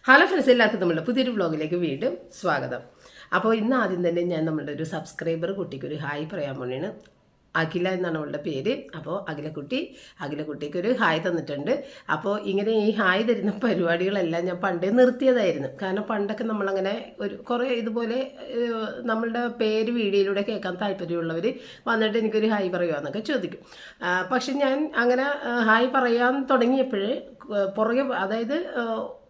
Hello friends, എല്ലാവർക്കും നമ്മുടെ പുതിയൊരു വ്ളോഗിലേക്ക് വീണ്ടും സ്വാഗതം. അപ്പോൾ ഇന്ന് ആദ്യം തന്നെ ഞാൻ നമ്മളുടെ ഒരു സബ്സ്ക്രൈബർ കുട്ടിക്ക് ഒരു ഹായ് പറയാൻ വേണ്ടിയാണ്. അഖില എന്നാണ് അവളുടെ പേര്. അപ്പോൾ അഖിലക്കുട്ടിക്ക് ഒരു ഹായ് തന്നിട്ടുണ്ട്. അപ്പോൾ ഇങ്ങനെ ഈ ഹായ് തരുന്ന പരിപാടികളെല്ലാം ഞാൻ പണ്ടേ നിർത്തിയതായിരുന്നു. കാരണം പണ്ടൊക്കെ നമ്മളങ്ങനെ കുറേ ഇതുപോലെ നമ്മളുടെ പേര് വീഡിയോയിലൂടെ കേൾക്കാൻ താല്പര്യമുള്ളവർ വന്നിട്ട് എനിക്കൊരു ഹായ് പറയുമോ എന്നൊക്കെ ചോദിക്കും. പക്ഷെ ഞാൻ അങ്ങനെ ഹായ് പറയാൻ തുടങ്ങിയപ്പോഴേ പുറകെ, അതായത്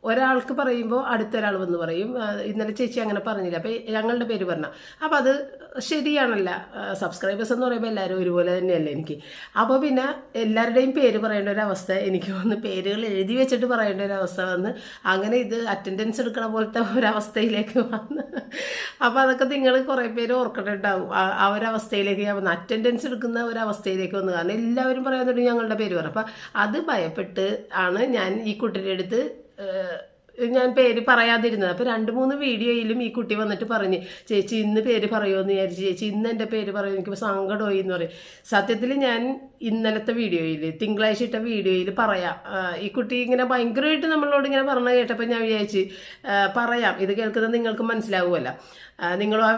ഒരാൾക്ക് പറയുമ്പോൾ അടുത്തൊരാൾ വന്ന് പറയും, ഇന്നലെ ചേച്ചി അങ്ങനെ പറഞ്ഞില്ല, അപ്പോൾ ഞങ്ങളുടെ പേര് പറഞ്ഞ. അപ്പോൾ അത് ശരിയാണല്ല. സബ്സ്ക്രൈബേഴ്സ് എന്ന് പറയുമ്പോൾ എല്ലാവരും ഒരുപോലെ തന്നെയല്ലേ എനിക്ക്. അപ്പോൾ പിന്നെ എല്ലാവരുടെയും പേര് പറയേണ്ട ഒരു അവസ്ഥ എനിക്ക് വന്ന്, പേരുകൾ എഴുതി വെച്ചിട്ട് പറയേണ്ട ഒരു അവസ്ഥ വന്ന്, അങ്ങനെ ഇത് അറ്റൻഡൻസ് എടുക്കണ പോലത്തെ ഒരവസ്ഥയിലേക്ക് വന്ന്. അപ്പോൾ അതൊക്കെ നിങ്ങൾ കുറേ പേര് ഓർക്കട്ടുണ്ടാവും. ആ ഒരവസ്ഥയിലേക്ക് ഞാൻ വന്ന്, അറ്റൻഡൻസ് എടുക്കുന്ന ഒരവസ്ഥയിലേക്ക് വന്നു. കാരണം എല്ലാവരും പറയാൻ തുടങ്ങി ഞങ്ങളുടെ പേര് പറയും. അപ്പം അത് ഭയപ്പെട്ട് ആണ് ഞാൻ ഈ കുട്ടിയുടെ അടുത്ത് ഞാൻ പേര് പറയാതിരുന്നത്. അപ്പോൾ 2-3 വീഡിയോയിലും ഈ കുട്ടി വന്നിട്ട് പറഞ്ഞ്, ചേച്ചി ഇന്ന് പേര് പറയുമെന്ന് വിചാരിച്ചു, ചേച്ചി ഇന്ന് എൻ്റെ പേര് പറയും, എനിക്ക് സങ്കടമായി എന്ന് പറയും. സത്യത്തിൽ ഞാൻ ഇന്നലത്തെ വീഡിയോയിൽ, തിങ്കളാഴ്ച ഇട്ട വീഡിയോയിൽ പറയാം. ഈ കുട്ടി ഇങ്ങനെ ഭയങ്കരമായിട്ട് നമ്മളോട് ഇങ്ങനെ പറഞ്ഞു കേട്ടപ്പോൾ ഞാൻ വിചാരിച്ച് പറയാം, ഇത് കേൾക്കുന്നത് നിങ്ങൾക്ക് മനസ്സിലാവുമല്ലോ. നിങ്ങൾ ആ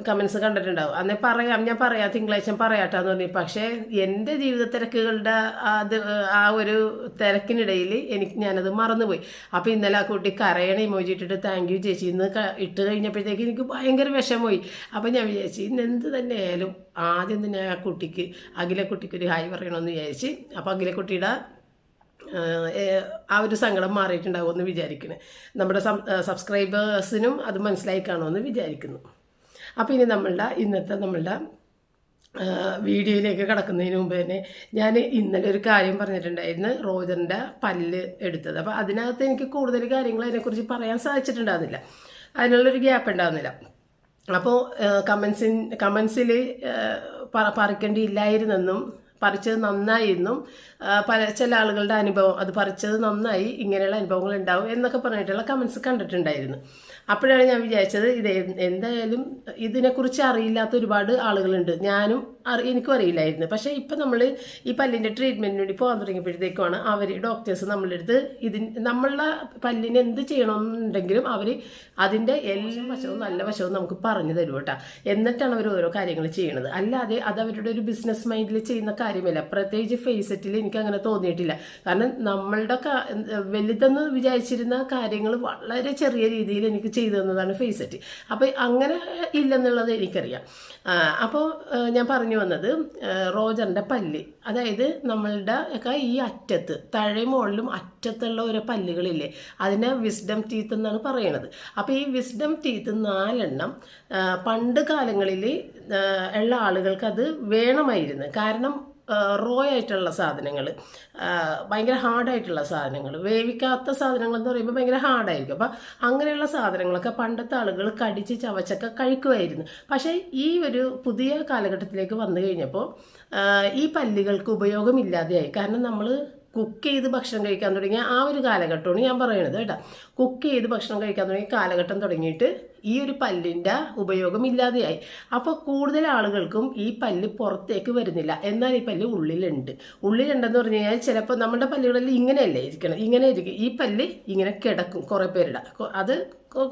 കമൻസ് കണ്ടിട്ടുണ്ടാവും. അന്നേ ഞാൻ പറയാം തിങ്കളാഴ്ച പറയാട്ടാന്ന് പറഞ്ഞു. പക്ഷേ എൻ്റെ ജീവിത തിരക്കുകളുടെ ആ ഒരു തിരക്കിനിടയിൽ ഞാനത് മറന്നുപോയി. അപ്പോൾ ഇന്നലെ ആ കുട്ടി കരയണ ഇമോജി ഇട്ടിട്ട് താങ്ക് യു ചേച്ചി ഇന്ന് ഇട്ട് കഴിഞ്ഞപ്പോഴത്തേക്ക് എനിക്ക് ഭയങ്കര വിഷമമായി. അപ്പോൾ ഞാൻ വിചാരിച്ചു ഇന്ന് എന്ത് തന്നെ ആയാലും ആദ്യം തന്നെ ആ കുട്ടിക്ക്, അഖിലക്കുട്ടിക്ക് ഒരു ഹായ് പറയണമെന്ന് വിചാരിച്ച്. അപ്പോൾ അഖിലക്കുട്ടിയുടെ ആ ഒരു സങ്കടം മാറിയിട്ടുണ്ടാവുമെന്ന് വിചാരിക്കുന്നു. നമ്മുടെ സബ്സ്ക്രൈബേഴ്സിനും അത് മനസ്സിലായി കാണുമെന്ന് വിചാരിക്കുന്നു. അപ്പോൾ ഇനി ഇന്നത്തെ നമ്മളുടെ വീഡിയോയിലേക്ക് കടക്കുന്നതിന് മുമ്പ് തന്നെ ഞാൻ ഇന്നലെ ഒരു കാര്യം പറഞ്ഞിട്ടുണ്ടായിരുന്നു, റോജറിൻ്റെ പല്ല് എടുത്തത്. അപ്പോൾ അതിനകത്ത് എനിക്ക് കൂടുതൽ കാര്യങ്ങൾ അതിനെക്കുറിച്ച് പറയാൻ സാധിച്ചിട്ടുണ്ടാകുന്നില്ല, അതിനുള്ളൊരു ഗ്യാപ്പ് ഉണ്ടാകുന്നില്ല. അപ്പോൾ കമൻസിൽ പറിക്കേണ്ടിയില്ലായിരുന്നെന്നും പറിച്ചത് നന്നായിരുന്നും ചില ആളുകളുടെ അനുഭവം, അത് പറിച്ചത് നന്നായി, ഇങ്ങനെയുള്ള അനുഭവങ്ങൾ ഉണ്ടാവും എന്നൊക്കെ പറഞ്ഞിട്ടുള്ള കമൻസ് കണ്ടിട്ടുണ്ടായിരുന്നു. അപ്പോഴാണ് ഞാൻ വിചാരിച്ചത് ഇത് എന്തായാലും ഇതിനെക്കുറിച്ച് അറിയില്ലാത്ത ഒരുപാട് ആളുകളുണ്ട്. എനിക്കും അറിയില്ലായിരുന്നു. പക്ഷേ ഇപ്പം നമ്മൾ ഈ പല്ലിൻ്റെ ട്രീറ്റ്മെൻറ്റിന് വേണ്ടി പോകാൻ തുടങ്ങിയപ്പോഴത്തേക്കുമാണ് ഡോക്ടേഴ്സ് നമ്മളുടെ അടുത്ത് നമ്മളുടെ പല്ലിന് എന്ത് ചെയ്യണമെന്നുണ്ടെങ്കിലും അവർ അതിൻ്റെ എല്ലാ വശവും നല്ല വശവും നമുക്ക് പറഞ്ഞു തരും കേട്ടോ. എന്നിട്ടാണ് അവർ ഓരോ കാര്യങ്ങൾ ചെയ്യണത്. അല്ലാതെ അത് അവരുടെ ഒരു ബിസിനസ് മൈൻഡിൽ ചെയ്യുന്ന കാര്യമില്ല. പ്രത്യേകിച്ച് ഫേസറ്റിൽ എനിക്ക് അങ്ങനെ തോന്നിയിട്ടില്ല. കാരണം നമ്മളുടെ വലുതെന്ന് വിചാരിച്ചിരുന്ന കാര്യങ്ങൾ വളരെ ചെറിയ രീതിയിൽ എനിക്ക് ചെയ്തു തന്നതാണ് ഫേസറ്റ്. അപ്പോൾ അങ്ങനെ ഇല്ലെന്നുള്ളത് എനിക്കറിയാം. അപ്പോൾ ഞാൻ പറഞ്ഞു വന്നത്, റോജറിൻ്റെ പല്ല്, അതായത് നമ്മളുടെ ഒക്കെ ഈ അറ്റത്ത്, താഴെ മുകളിലും അറ്റത്തുള്ള ഓരോ പല്ലുകളില്ലേ, അതിനെ വിസ്ഡം ടീത്ത് എന്നാണ് പറയണത്. അപ്പോൾ ഈ വിസ്ഡം ടീത്ത് 4 എണ്ണം പണ്ട് കാലങ്ങളിൽ ഉള്ള ആളുകൾക്ക് അത് വേണമായിരുന്നു. കാരണം റോ ആയിട്ടുള്ള സാധനങ്ങൾ, ഭയങ്കര ഹാർഡായിട്ടുള്ള സാധനങ്ങൾ, വേവിക്കാത്ത സാധനങ്ങൾ എന്ന് പറയുമ്പോൾ ഭയങ്കര ഹാർഡായിരിക്കും. അപ്പം അങ്ങനെയുള്ള സാധനങ്ങളൊക്കെ പണ്ടത്തെ ആളുകൾ കടിച്ച് ചവച്ചൊക്കെ കഴിക്കുമായിരുന്നു. പക്ഷേ ഈ ഒരു പുതിയ കാലഘട്ടത്തിലേക്ക് വന്നു കഴിഞ്ഞപ്പോൾ ഈ പല്ലുകൾക്ക് ഉപയോഗമില്ലാതെയായി. കാരണം നമ്മൾ കുക്ക് ചെയ്ത് ഭക്ഷണം കഴിക്കാൻ തുടങ്ങിയ ആ ഒരു കാലഘട്ടമാണ് ഞാൻ പറയുന്നത് കേട്ടോ. കുക്ക് ചെയ്ത് ഭക്ഷണം കഴിക്കാൻ തുടങ്ങിയ കാലഘട്ടം തുടങ്ങിയിട്ട് ഈ ഒരു പല്ലിൻ്റെ ഉപയോഗം ഇല്ലാതെയായി. അപ്പോൾ കൂടുതൽ ആളുകൾക്കും ഈ പല്ല് പുറത്തേക്ക് വരുന്നില്ല, എന്നാൽ ഈ പല്ല് ഉള്ളിലുണ്ടെന്ന് പറഞ്ഞു കഴിഞ്ഞാൽ ചിലപ്പോൾ നമ്മുടെ പല്ലുകളിൽ ഇങ്ങനെയല്ലേ ഇരിക്കണം, ഇങ്ങനെ ഇരിക്കും. ഈ പല്ല് ഇങ്ങനെ കിടക്കും കുറേ പേരുടെ, അത്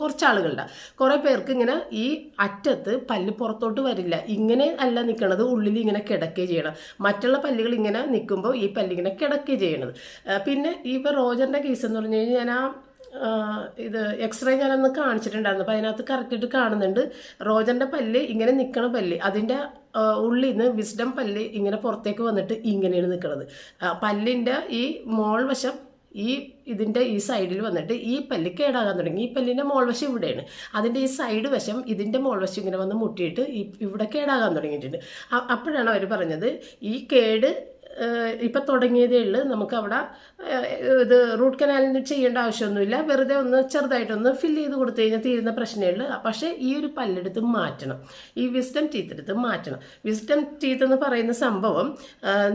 കുറച്ച് ആളുകളുടെ. കുറേ പേർക്ക് ഇങ്ങനെ ഈ അറ്റത്ത് പല്ല് പുറത്തോട്ട് വരില്ല, ഇങ്ങനെ അല്ല നിൽക്കണത്, ഉള്ളിൽ ഇങ്ങനെ കിടക്കുകയും ചെയ്യണം. മറ്റുള്ള പല്ലുകൾ ഇങ്ങനെ നിൽക്കുമ്പോൾ ഈ പല്ലിങ്ങനെ കിടക്കുകയും ചെയ്യണത്. പിന്നെ ഇപ്പോൾ റോജറിൻ്റെ കേസ് എന്ന് പറഞ്ഞു കഴിഞ്ഞാൽ ഞാൻ ഇത് എക്സ്റേ ഞാനൊന്ന് കാണിച്ചിട്ടുണ്ടായിരുന്നു. അപ്പോൾ അതിനകത്ത് കറക്റ്റായിട്ട് കാണുന്നുണ്ട് റോജറിൻ്റെ പല്ല് ഇങ്ങനെ നിൽക്കണ പല്ല്, അതിൻ്റെ ഉള്ളിൽ നിന്ന് വിസ്ഡം പല്ല് ഇങ്ങനെ പുറത്തേക്ക് വന്നിട്ട് ഇങ്ങനെയാണ് നിൽക്കുന്നത്. പല്ലിൻ്റെ ഈ മോൾ വശം ഇതിൻ്റെ ഈ സൈഡിൽ വന്നിട്ട് ഈ പല്ല് കേടാകാൻ തുടങ്ങി. ഈ പല്ലിൻ്റെ മോൾവശം ഇവിടെയാണ്, അതിൻ്റെ ഈ സൈഡ് വശം ഇതിൻ്റെ മോൾവശം ഇങ്ങനെ വന്ന് മുട്ടിയിട്ട് ഇവിടെ കേടാകാൻ തുടങ്ങിയിട്ടുണ്ട്. അപ്പോഴാണ് അവർ പറഞ്ഞത് ഈ കേട് ഇപ്പം തുടങ്ങിയതേ ഉള്ളൂ, നമുക്ക് അവിടെ ഇത് റൂട്ട് കനാലിന് ചെയ്യേണ്ട ആവശ്യമൊന്നുമില്ല, വെറുതെ ഒന്ന് ചെറുതായിട്ടൊന്ന് ഫില്ല് ചെയ്ത് കൊടുത്തു കഴിഞ്ഞാൽ തീരുന്ന പ്രശ്നമേ ഉള്ളൂ. പക്ഷേ ഈ ഒരു പല്ലെടുത്ത് മാറ്റണം, ഈ വിസ്ഡം ടീത്ത് എടുത്ത് മാറ്റണം. വിസ്ഡം ടീത്ത് എന്ന് പറയുന്ന സംഭവം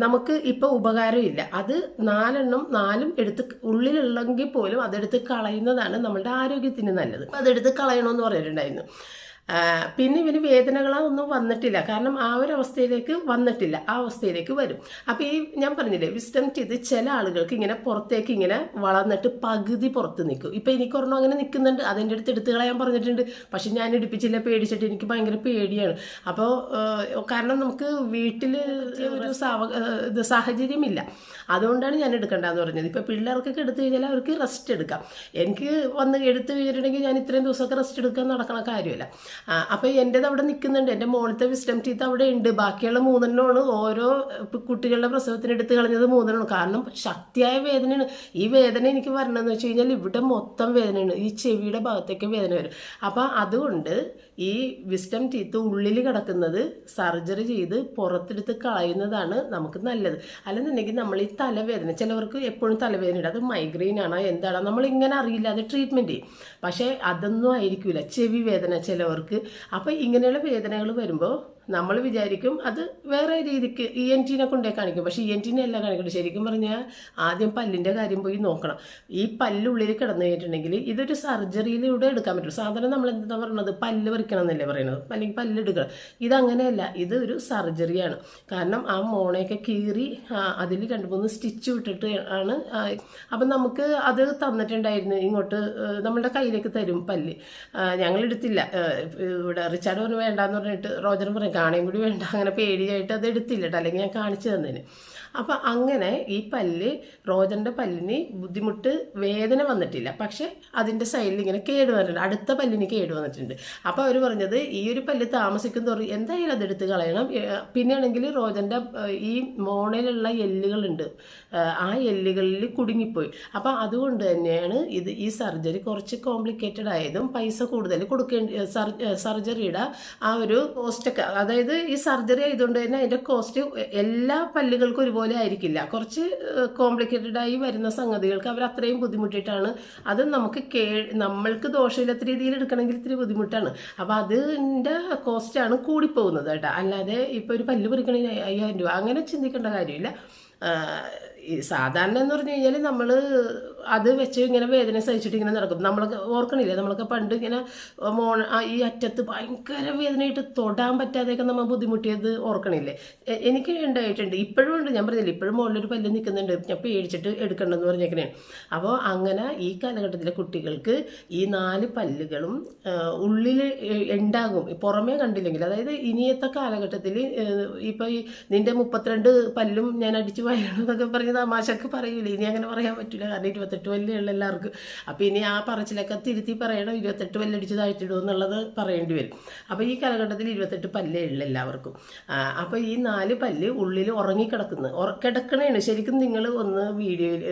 നമുക്ക് ഇപ്പോൾ ഉപകാരമില്ല. അത് 4 എടുത്ത് ഉള്ളിലുള്ളെങ്കിൽ പോലും അതെടുത്ത് കളയുന്നതാണ് നമ്മളുടെ ആരോഗ്യത്തിന് നല്ലത്. അതെടുത്ത് കളയണമെന്ന് പറഞ്ഞിട്ടുണ്ടായിരുന്നു. പിന്നെ ഇവന് വേദനകളൊന്നും വന്നിട്ടില്ല, കാരണം ആ ഒരു അവസ്ഥയിലേക്ക് വന്നിട്ടില്ല, ആ അവസ്ഥയിലേക്ക് വരും. അപ്പോൾ ഈ ഞാൻ പറഞ്ഞില്ലേ വിസ്ഡം ടീത്ത് ചില ആളുകൾക്ക് ഇങ്ങനെ പുറത്തേക്ക് ഇങ്ങനെ വളർന്നിട്ട് പകുതി പുറത്ത് നിൽക്കും. ഇപ്പം എനിക്കൊരെണ്ണം അങ്ങനെ നിൽക്കുന്നുണ്ട്, അതിൻ്റെ അടുത്ത് എടുത്ത് കളയാൻ പറഞ്ഞിട്ടുണ്ട്, പക്ഷെ ഞാൻ എടുപ്പിച്ചില്ല, പേടിച്ചിട്ട്. എനിക്ക് ഭയങ്കര പേടിയാണ്. അപ്പോൾ കാരണം നമുക്ക് വീട്ടിൽ ഒരു സാഹചര്യമില്ല, അതുകൊണ്ടാണ് ഞാൻ എടുക്കേണ്ടതെന്ന് പറഞ്ഞത്. ഇപ്പം പിള്ളേർക്കൊക്കെ എടുത്തു കഴിഞ്ഞാൽ അവർക്ക് റെസ്റ്റ് എടുക്കാം. എനിക്ക് വന്ന് എടുത്തു കഴിഞ്ഞിട്ടുണ്ടെങ്കിൽ ഞാൻ ഇത്രയും ദിവസമൊക്കെ റെസ്റ്റ് എടുക്കാൻ നടക്കണ കാര്യമില്ല. അപ്പോൾ എൻ്റേത് അവിടെ നിൽക്കുന്നുണ്ട്, എൻ്റെ മോളത്തെ വിസ്ഡം ടീത്ത് അവിടെ ഉണ്ട്. ബാക്കിയുള്ള 3 ഓരോ കുട്ടികളുടെ പ്രസവത്തിന് എടുത്ത് കളഞ്ഞത് 3 കാരണം ശക്തിയായ വേദനയാണ്. ഈ വേദന എനിക്ക് വരണമെന്ന് വെച്ച് കഴിഞ്ഞാൽ ഇവിടെ മൊത്തം വേദനയാണ്, ഈ ചെവിയുടെ ഭാഗത്തേക്ക് വേദന വരും. അപ്പോൾ അതുകൊണ്ട് ഈ വിസ്ഡം ടീത്ത് ഉള്ളിൽ കിടക്കുന്നത് സർജറി ചെയ്ത് പുറത്തെടുത്ത് കളയുന്നതാണ് നമുക്ക് നല്ലത്. അല്ലെന്നുണ്ടെങ്കിൽ നമ്മൾ ഈ തലവേദന, ചിലവർക്ക് എപ്പോഴും തലവേദനയുണ്ട്, അത് മൈഗ്രെയിൻ ആണോ എന്താണോ നമ്മളിങ്ങനെ അറിയില്ല, അത് ട്രീറ്റ്മെൻറ്റ് ചെയ്യും. പക്ഷേ അതൊന്നും ആയിരിക്കില്ല, ചെവി വേദന ചിലവർക്ക്. അപ്പോൾ ഇങ്ങനെയുള്ള വേദനകൾ വരുമ്പോൾ നമ്മൾ വിചാരിക്കും അത് വേറെ രീതിക്ക് ENT കൊണ്ടേ കാണിക്കും. പക്ഷേ ENT അല്ല കാണിക്കണം. ശരിക്കും പറഞ്ഞാൽ ആദ്യം പല്ലിൻ്റെ കാര്യം പോയി നോക്കണം. ഈ പല്ലുള്ളിൽ കിടന്നു കഴിഞ്ഞിട്ടുണ്ടെങ്കിൽ ഇതൊരു സർജറിയിലൂടെ എടുക്കാൻ പറ്റും. സാധാരണ നമ്മൾ എന്താ പറയുന്നത്, പല്ല് പറിക്കണം എന്നല്ലേ പറയുന്നത്, അല്ലെങ്കിൽ പല്ലെടുക്കണം. ഇതങ്ങനെയല്ല, ഇത് ഒരു സർജറിയാണ്. കാരണം ആ മോണയൊക്കെ കീറി അതിൽ 2-3 സ്റ്റിച്ച് വിട്ടിട്ട് ആണ്. അപ്പം നമുക്ക് അത് തന്നിട്ടുണ്ടായിരുന്നു, ഇങ്ങോട്ട് നമ്മളുടെ കയ്യിലേക്ക് തരും പല്ല്. ഞങ്ങളെടുത്തില്ല. ഇവിടെ റിച്ചാർഡ് പറഞ്ഞു വേണ്ടാന്ന് പറഞ്ഞിട്ട്, റോജർ പറയും കാണുകയും കൂടി വേണ്ട, അങ്ങനെ പേടിയായിട്ട് അത് എടുത്തില്ല കേട്ടോ, അല്ലെങ്കിൽ ഞാൻ കാണിച്ചു തന്നേന്. അപ്പം അങ്ങനെ ഈ പല്ല്, റോജറിൻ്റെ പല്ലിന് ബുദ്ധിമുട്ട്, വേദന വന്നിട്ടില്ല, പക്ഷെ അതിൻ്റെ സൈഡിൽ ഇങ്ങനെ കേട് വന്നിട്ടുണ്ട്, അടുത്ത പല്ലിന് കേട് വന്നിട്ടുണ്ട്. അപ്പോൾ അവർ പറഞ്ഞത് ഈ ഒരു പല്ല് താമസിക്കും തോറും എന്തായാലും അതെടുത്ത് കളയണം. പിന്നെയാണെങ്കിൽ റോജറിൻ്റെ ഈ മോണയിലുള്ള എല്ലുകളുണ്ട്, ആ എല്ലുകളിൽ കുടുങ്ങിപ്പോയി. അപ്പോൾ അതുകൊണ്ട് തന്നെയാണ് ഈ സർജറി കുറച്ച് കോംപ്ലിക്കേറ്റഡ് ആയതും പൈസ കൂടുതൽ സർജറിയുടെ ആ ഒരു കോസ്റ്റൊക്കെ, അതായത് ഈ സർജറി ആയതുകൊണ്ട് തന്നെ അതിൻ്റെ കോസ്റ്റ് എല്ലാ പല്ലുകൾക്കും ഒരുപോലെ ആയിരിക്കില്ല. കുറച്ച് കോംപ്ലിക്കേറ്റഡ് ആയി വരുന്ന സംഗതികൾക്ക് അവർ അത്രയും ബുദ്ധിമുട്ടിയിട്ടാണ്. അത് നമ്മൾക്ക് ദോഷമില്ലാത്ത രീതിയിൽ എടുക്കണമെങ്കിൽ ഇത്തിരി ബുദ്ധിമുട്ടാണ്. അപ്പോൾ അതിൻ്റെ കോസ്റ്റാണ് കൂടിപ്പോകുന്നത് കേട്ടോ. അല്ലാതെ ഇപ്പോൾ ഒരു പല്ല് പറിക്കണമെങ്കിൽ 5000 രൂപ അങ്ങനെ ചിന്തിക്കേണ്ട കാര്യമില്ല. സാധാരണ എന്ന് പറഞ്ഞു കഴിഞ്ഞാൽ നമ്മൾ അത് വെച്ച് ഇങ്ങനെ വേദന സഹിച്ചിട്ട് ഇങ്ങനെ നടക്കും. നമ്മളൊക്കെ ഓർക്കണില്ലേ, നമ്മളൊക്കെ പണ്ട് ഇങ്ങനെ ഈ അറ്റത്ത് ഭയങ്കര വേദനയായിട്ട് തൊടാൻ പറ്റാതെയൊക്കെ നമ്മൾ ബുദ്ധിമുട്ടിയത് ഓർക്കണില്ലേ? എനിക്ക് ഉണ്ടായിട്ടുണ്ട്, ഇപ്പോഴും ഉണ്ട്. ഞാൻ പറഞ്ഞില്ല, ഇപ്പോഴും മുകളിലൊരു പല്ല് നിൽക്കുന്നുണ്ട്, ഞാൻ പേടിച്ചിട്ട് എടുക്കണമെന്ന് പറഞ്ഞേക്കണേ. അപ്പോൾ അങ്ങനെ ഈ കാലഘട്ടത്തിലെ കുട്ടികൾക്ക് ഈ 4 പല്ലുകളും ഉള്ളിൽ ഉണ്ടാകും, പുറമേ കണ്ടില്ലെങ്കിൽ. അതായത് ഇനിയത്തെ കാലഘട്ടത്തിൽ ഇപ്പോൾ ഈ നിൻ്റെ 32 പല്ലും ഞാൻ അടിച്ചു വയറെന്നൊക്കെ പറഞ്ഞ് തമാശക്ക് പറയൂലേ, ഇനി അങ്ങനെ പറയാൻ പറ്റില്ല, കാരണം 28 പല്ലുള്ള എല്ലാവർക്കും. അപ്പോൾ ഇനി ആ പറച്ചിലൊക്കെ തിരുത്തി പറയണം, 28 പല്ലടിച്ച് താഴ്ത്തിടും എന്നുള്ളത് പറയേണ്ടി വരും. അപ്പോൾ ഈ കാലഘട്ടത്തിൽ 28 പല്ലേ ഉള്ള എല്ലാവർക്കും. അപ്പോൾ ഈ 4 പല്ല് ഉള്ളിൽ കിടക്കണേണ്. ശരിക്കും നിങ്ങൾ ഒന്ന് വീഡിയോയിൽ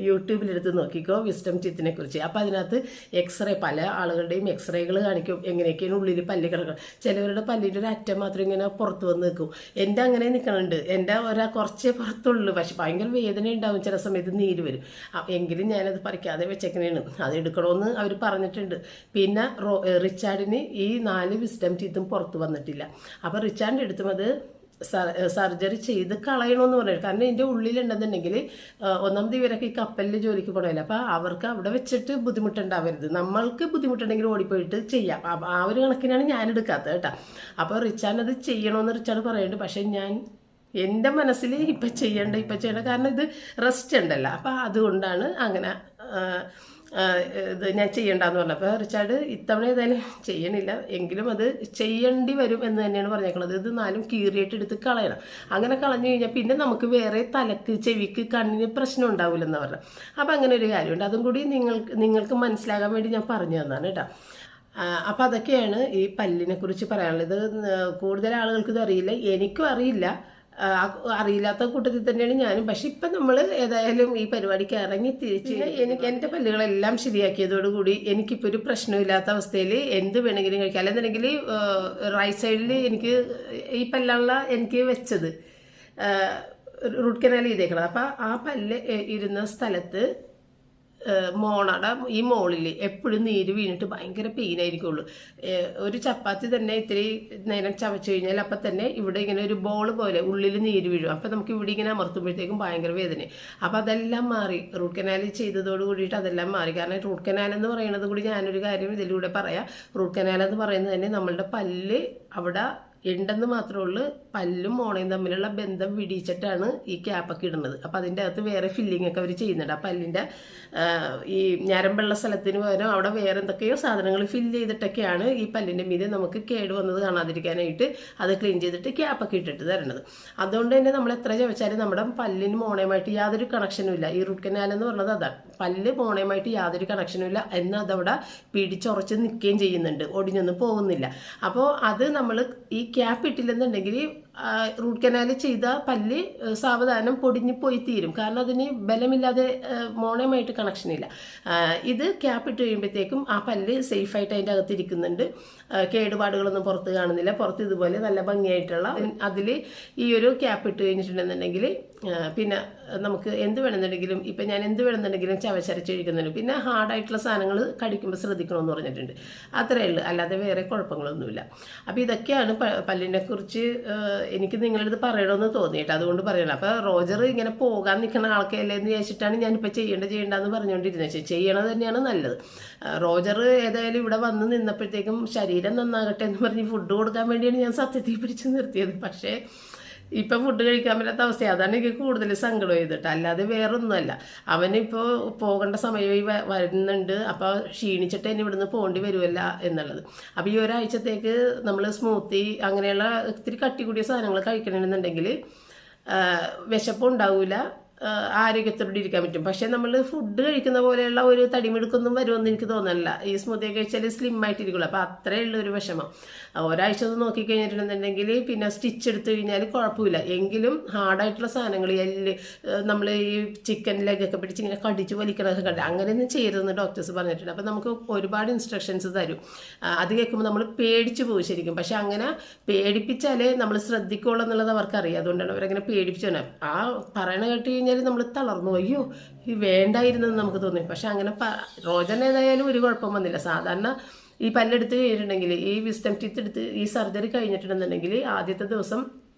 യൂട്യൂബിലെടുത്ത് നോക്കിക്കോ വിസ്ഡം ടീത്തിനെ കുറിച്ച്. അപ്പോൾ അതിനകത്ത് എക്സ്റേ, പല ആളുകളുടെയും എക്സ്റേകൾ കാണിക്കും എങ്ങനെയൊക്കെയാണ് ഉള്ളിൽ പല്ല് കിടക്കണം. ചിലവരുടെ പല്ലിൻ്റെ ഒരു അറ്റം മാത്രം ഇങ്ങനെ പുറത്ത് വന്ന് നിൽക്കും. എൻ്റെ അങ്ങനെ നിൽക്കണുണ്ട്, എൻ്റെ കുറച്ചേ പുറത്തുള്ളൂ, പക്ഷെ ഭയങ്കര വേദന ഉണ്ടാവും, ചില സമയത്ത് നീര് വരും. എങ്കിലും ഞാനത് പറിക്കാതെ വെച്ചേക്കണേണ്, അത് എടുക്കണമെന്ന് അവർ പറഞ്ഞിട്ടുണ്ട്. പിന്നെ റിച്ചാർഡിന് ഈ 4 വിസ്ഡം ടീത്തും പുറത്ത് വന്നിട്ടില്ല. അപ്പോൾ റിച്ചാർഡിൻ്റെ അടുത്തും അത് സർജറി ചെയ്ത് കളയണമെന്ന് പറയുന്നത്. കാരണം ഇതിൻ്റെ ഉള്ളിലുണ്ടെന്നുണ്ടെങ്കിൽ ഒന്നാമത് ഇവരൊക്കെ ഈ കപ്പലിൽ ജോലിക്ക് പോകണമല്ലോ, അപ്പോൾ അവർക്ക് അവിടെ വെച്ചിട്ട് ബുദ്ധിമുട്ടുണ്ടാവരുത്. നമ്മൾക്ക് ബുദ്ധിമുട്ടുണ്ടെങ്കിൽ ഓടിപ്പോയിട്ട് ചെയ്യാം. ആ ഒരു കണക്കിനാണ് ഞാൻ എടുക്കാത്തത് കേട്ടോ. അപ്പോൾ റിച്ചാർഡ് അത് ചെയ്യണമെന്ന് റിച്ചാർഡ് പറയുന്നുണ്ട്. പക്ഷേ എൻ്റെ മനസ്സിൽ ഇപ്പം ചെയ്യണ്ട, കാരണം ഇത് റെസ്റ്റ് ഉണ്ടല്ലോ. അപ്പോൾ അതുകൊണ്ടാണ് അങ്ങനെ ഇത് ഞാൻ ചെയ്യണ്ടെന്ന് പറഞ്ഞു. അപ്പോൾ റിച്ചാർഡ് ഇത്തവണ ഏതായാലും ചെയ്യണില്ല, എങ്കിലും അത് ചെയ്യേണ്ടി വരും എന്ന് തന്നെയാണ് പറഞ്ഞേക്കുന്നത്. ഇത് 4 കീറിയിട്ട് എടുത്ത് കളയണം. അങ്ങനെ കളഞ്ഞു കഴിഞ്ഞാൽ പിന്നെ നമുക്ക് വേറെ തലക്ക്, ചെവിക്ക്, കണ്ണിന് പ്രശ്നം ഉണ്ടാവില്ലെന്ന് പറഞ്ഞു. അപ്പോൾ അങ്ങനെ ഒരു കാര്യമുണ്ട്, അതും കൂടി നിങ്ങൾക്ക് മനസ്സിലാകാൻ വേണ്ടി ഞാൻ പറഞ്ഞു തന്നാണ് കേട്ടോ. അപ്പോൾ അതൊക്കെയാണ് ഈ പല്ലിനെ കുറിച്ച് പറയാനുള്ളത്. കൂടുതൽ ആളുകൾക്ക് ഇത് അറിയില്ല, എനിക്കും അറിയില്ല, അറിയില്ലാത്ത കൂട്ടത്തിൽ തന്നെയാണ് ഞാനും. പക്ഷെ ഇപ്പം നമ്മൾ ഏതായാലും ഈ പരിപാടിക്ക് ഇറങ്ങി തിരിച്ച് എൻ്റെ പല്ലുകളെല്ലാം ശരിയാക്കിയതോടുകൂടി എനിക്കിപ്പോൾ ഒരു പ്രശ്നമില്ലാത്ത അവസ്ഥയിൽ എന്ത് വേണമെങ്കിലും കഴിക്കാം. അല്ലെന്നുണ്ടെങ്കിൽ റൈറ്റ് സൈഡിൽ എനിക്ക് ഈ പല്ലുള്ള എനിക്ക് വെച്ചത് റൂട്ട് കനാൽ ചെയ്തേക്കണം. അപ്പം ആ പല്ല് ഇരുന്ന സ്ഥലത്ത് മോണയുടെ ഈ മോളിൽ എപ്പോഴും നീര് വീണിട്ട് ഭയങ്കര പെയിൻ ആയിരിക്കുള്ളൂ. ഒരു ചപ്പാത്തി തന്നെ ഇത്തിരി നേരം ചവച്ച് കഴിഞ്ഞാൽ അപ്പം തന്നെ ഇവിടെ ഇങ്ങനെ ഒരു ബോൾ പോലെ ഉള്ളിൽ നീര് വീഴും. അപ്പം നമുക്ക് ഇവിടെ ഇങ്ങനെ അമർത്തുമ്പോഴത്തേക്കും ഭയങ്കര വേദന. അപ്പം അതെല്ലാം മാറി, റൂട്ട് കനാൽ ചെയ്തതോട് കൂടിയിട്ട് അതെല്ലാം മാറി. കാരണം റൂട്ട് കനാൽ എന്ന് പറയുന്നത് കൂടി ഞാനൊരു കാര്യം ഇതിലൂടെ പറയാം. റൂട്ട് കനാൽ എന്ന് പറയുന്നത് തന്നെ നമ്മളുടെ പല്ല് അവിടെ ഉണ്ടെന്ന് മാത്രമേ ഉള്ളൂ, പല്ലും മോണയും തമ്മിലുള്ള ബന്ധം വിടിയിച്ചിട്ടാണ് ഈ ക്യാപ്പൊക്കെ ഇടുന്നത്. അപ്പം അതിൻ്റെ അകത്ത് വേറെ ഫില്ലിംഗ് ഒക്കെ അവർ ചെയ്യുന്നുണ്ട്. ആ പല്ലിൻ്റെ ഈ ഞരമ്പുള്ള സ്ഥലത്തിന് പകരം അവിടെ വേറെ എന്തൊക്കെയോ സാധനങ്ങൾ ഫില്ല് ചെയ്തിട്ടൊക്കെയാണ് ഈ പല്ലിൻ്റെ മീതെ നമുക്ക് കേട് വന്നത് കാണാതിരിക്കാനായിട്ട് അത് ക്ലീൻ ചെയ്തിട്ട് ക്യാപ്പൊക്കെ ഇട്ടിട്ട് തരണത്. അതുകൊണ്ട് തന്നെ നമ്മൾ എത്ര ചോദിച്ചാലും നമ്മുടെ പല്ലിന് മോണയുമായിട്ട് യാതൊരു കണക്ഷനും ഇല്ല. ഈ റൂട്ട് കനാൽ എന്ന് പറഞ്ഞത് അതാണ്, പല്ല് മോണയുമായിട്ട് യാതൊരു കണക്ഷനും ഇല്ല, എന്നാൽ അതവിടെ പിടിച്ചുറച്ച് നിൽക്കുകയും ചെയ്യുന്നുണ്ട്, ഒടിഞ്ഞൊന്നും പോകുന്നില്ല. അപ്പോൾ അത് നമ്മൾ ഈ ക്യാപ്പ് ഇട്ടില്ലെന്നുണ്ടെങ്കിൽ റൂട്ട് കനാൽ ചെയ്ത പല്ല് സാവധാനം പൊടിഞ്ഞു പോയി തീരും. കാരണം അതിന് ബലമില്ലാതെ മോണയുമായിട്ട് കണക്ഷനില്ല. ഇത് ക്യാപ്പ് ഇട്ട് കഴിയുമ്പോഴത്തേക്കും ആ പല്ല് സേഫായിട്ട് അതിൻ്റെ അകത്ത് ഇരിക്കുന്നുണ്ട്, കേടുപാടുകളൊന്നും പുറത്ത് കാണുന്നില്ല. പുറത്ത് ഇതുപോലെ നല്ല ഭംഗിയായിട്ടുള്ള അതിൽ ഈ ഒരു ക്യാപ്പ് ഇട്ട് കഴിഞ്ഞിട്ടുണ്ടെന്നുണ്ടെങ്കിൽ പിന്നെ നമുക്ക് എന്ത് വേണമെന്നുണ്ടെങ്കിലും, ഇപ്പം ഞാൻ എന്ത് വേണമെന്നുണ്ടെങ്കിലും ചവച്ചരച്ച് കഴിക്കുന്നുണ്ട്. പിന്നെ ഹാർഡായിട്ടുള്ള സാധനങ്ങൾ കടിക്കുമ്പോൾ ശ്രദ്ധിക്കണമെന്ന് പറഞ്ഞിട്ടുണ്ട്. അത്രയേ ഉള്ളൂ, അല്ലാതെ വേറെ കുഴപ്പങ്ങളൊന്നുമില്ല. അപ്പോൾ ഇതൊക്കെയാണ് പല്ലിനെ കുറിച്ച് എനിക്ക് നിങ്ങളടുത്ത് പറയണമെന്ന് തോന്നിയിട്ട്, അതുകൊണ്ട് പറയണം. അപ്പോൾ റോജർ ഇങ്ങനെ പോകാൻ നിൽക്കുന്ന ആൾക്കല്ലേ എന്ന് വിചാരിച്ചിട്ടാണ് ഞാനിപ്പോൾ ചെയ്യേണ്ടെന്ന് പറഞ്ഞുകൊണ്ടിരുന്നത്. ചെയ്യണത് തന്നെയാണ് നല്ലത്. റോജർ ഏതായാലും ഇവിടെ വന്ന് നിന്നപ്പോഴത്തേക്കും ശരീരം നന്നാകട്ടെ എന്ന് പറഞ്ഞ് ഫുഡ് കൊടുക്കാൻ വേണ്ടിയാണ് ഞാൻ സത്യത്തിൽ പിടിച്ച് നിർത്തിയത്. പക്ഷേ ഇപ്പം ഫുഡ് കഴിക്കാൻ പറ്റാത്ത അവസ്ഥ, അതാണ് എനിക്ക് കൂടുതൽ സങ്കടം ചെയ്തിട്ട്, അല്ലാതെ വേറൊന്നുമല്ല. അവനിപ്പോൾ പോകേണ്ട സമയമായി വരുന്നുണ്ട്. അപ്പോൾ ക്ഷീണിച്ചിട്ട് ഇനി ഇവിടുന്ന് പോകേണ്ടി വരുമല്ല എന്നുള്ളത്. അപ്പോൾ ഈ ഒരാഴ്ചത്തേക്ക് നമ്മൾ സ്മൂത്തി അങ്ങനെയുള്ള ഇത്തിരി കട്ടി കൂടിയ സാധനങ്ങൾ കഴിക്കണമെന്നുണ്ടെങ്കിൽ വിശപ്പും ഉണ്ടാവില്ല, ആരോഗ്യത്തോടെ ഇരിക്കാൻ പറ്റും. പക്ഷെ നമ്മൾ ഫുഡ് കഴിക്കുന്ന പോലെയുള്ള ഒരു തടിമെടുക്കൊന്നും വരുമെന്ന് എനിക്ക് തോന്നുന്നില്ല. ഈ സ്മൂത്തിയൊക്കെ കഴിച്ചാൽ സ്ലിം ആയിട്ടിരിക്കുള്ളൂ. അപ്പോൾ അത്രയേ ഉള്ള ഒരു വിഷമം. ഒരാഴ്ച ഒന്ന് നോക്കിക്കഴിഞ്ഞിട്ടുണ്ടെന്നുണ്ടെങ്കിൽ പിന്നെ സ്റ്റിച്ച് എടുത്തു കഴിഞ്ഞാൽ കുഴപ്പമില്ല. എങ്കിലും ഹാർഡായിട്ടുള്ള സാധനങ്ങൾ നമ്മൾ ഈ ചിക്കൻ ലെഗൊക്കെ പിടിച്ച് ഇങ്ങനെ കടിച്ച് വലിക്കണതൊക്കെ കണ്ട് അങ്ങനെയൊന്നും ചെയ്യരുതെന്ന് ഡോക്ടേഴ്സ് പറഞ്ഞിട്ടുണ്ട്. അപ്പോൾ നമുക്ക് ഒരുപാട് ഇൻസ്ട്രക്ഷൻസ് തരും. അത് കേൾക്കുമ്പോൾ നമ്മൾ പേടിച്ച് പോകും ശരിക്കും. പക്ഷെ അങ്ങനെ പേടിപ്പിച്ചാലേ നമ്മൾ ശ്രദ്ധിക്കുള്ളൂ എന്നുള്ളത് അവർക്കറിയാം. അതുകൊണ്ടാണ് അവരങ്ങനെ പേടിപ്പിച്ചു. ആ പറയണ കേട്ട് കഴിഞ്ഞാൽ നമ്മൾ തളർന്നു, അയ്യോ ഈ വേണ്ടായിരുന്നെന്ന് നമുക്ക് തോന്നി. പക്ഷെ അങ്ങനെ റോജൻ ഏതായാലും ഒരു കുഴപ്പം വന്നില്ല. സാധാരണ ഈ പല്ലെടുത്ത് കഴിഞ്ഞിട്ടുണ്ടെങ്കിൽ, ഈ വിസ്ഡം ടീത്ത് എടുത്ത് ഈ സർജറി കഴിഞ്ഞിട്ടുണ്ടെന്നുണ്ടെങ്കിൽ ആദ്യത്തെ ദിവസം